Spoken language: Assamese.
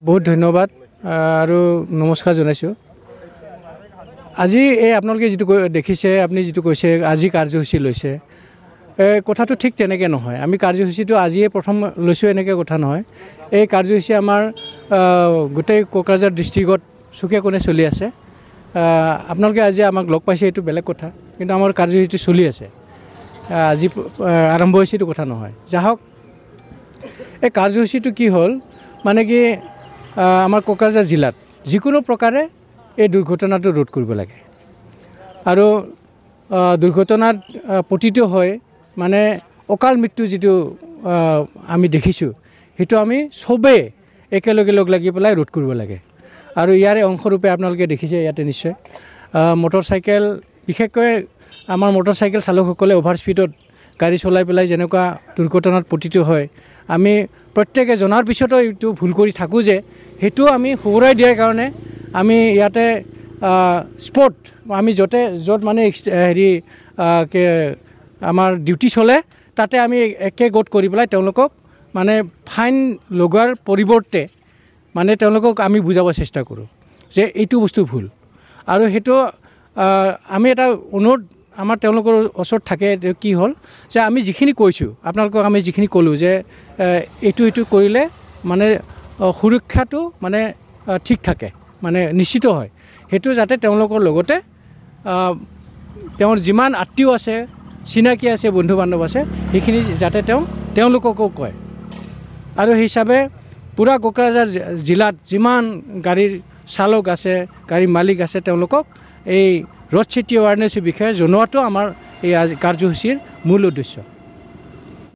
বহুত ধন্যবাদ আৰু নমস্কাৰ জনাইছোঁ। আজি এই আপোনালোকে যিটো দেখিছে, আপুনি যিটো কৈছে আজি কাৰ্যসূচী লৈছে, কথাটো ঠিক তেনেকৈ নহয়। আমি কাৰ্যসূচীটো আজিয়ে প্ৰথম লৈছোঁ এনেকৈ কথা নহয়। এই কাৰ্যসূচী আমাৰ গোটেই কোকৰাঝাৰ ডিষ্ট্ৰিক্টত চুকে কোণে চলি আছে। আপোনালোকে আজি আমাক লগ পাইছে এইটো বেলেগ কথা, কিন্তু আমাৰ কাৰ্যসূচীটো চলি আছে। আজি আৰম্ভ হৈছে এইটো কথা নহয়। যাহওক, এই কাৰ্যসূচীটো কি হ'ল মানে কি, আমাৰ কোকৰাঝাৰ জিলাত যিকোনো প্ৰকাৰে এই দুৰ্ঘটনাটো ৰোধ কৰিব লাগে। আৰু দুৰ্ঘটনাত পতিত হয় মানে অকাল মৃত্যু যিটো আমি দেখিছোঁ, সেইটো আমি চবেই একেলগে লগ লাগি পেলাই ৰোধ কৰিব লাগে। আৰু ইয়াৰে অংশৰূপে আপোনালোকে দেখিছে ইয়াতে নিশ্চয় মটৰ চাইকেল, বিশেষকৈ আমাৰ মটৰ চাইকেল চালকসকলে অভাৰ স্পীডত গাড়ী চলাই পেলাই যেনেকুৱা দুৰ্ঘটনাত পতিত হয়, আমি প্ৰত্যেকে জনাৰ পিছতো এইটো ভুল কৰি থাকোঁ যে সেইটো আমি সোঁৱৰাই দিয়াৰ কাৰণে আমি ইয়াতে স্পট আমি য'ত মানে আমাৰ ডিউটি চলে তাতে আমি একে গোট কৰি পেলাই তেওঁলোকক মানে ফাইন লগোৱাৰ পৰিৱৰ্তে মানে তেওঁলোকক আমি বুজাব চেষ্টা কৰোঁ যে এইটো বস্তু ভুল। আৰু সেইটো আমি এটা অনুৰোধ আমাৰ তেওঁলোকৰ ওচৰত থাকে, কি হ'ল যে আমি যিখিনি কৈছোঁ আপোনালোকক, আমি যিখিনি ক'লোঁ যে এইটো কৰিলে মানে সুৰক্ষাটো মানে ঠিক থাকে, মানে নিশ্চিত হয়, সেইটো যাতে তেওঁলোকৰ লগতে তেওঁৰ যিমান আত্মীয় আছে, চিনাকি আছে, বন্ধু বান্ধৱ আছে, সেইখিনি যাতে তেওঁলোককো কয়। আৰু সেই হিচাপে পূৰা কোকৰাঝাৰ জিলাত যিমান গাড়ীৰ চালক আছে, গাড়ীৰ মালিক আছে, তেওঁলোকক এই ৰোড ছেফটি এৱাৰনেছৰ বিষয়ে জনোৱাটো আমাৰ এই কাৰ্যসূচীৰ মূল উদ্দেশ্য।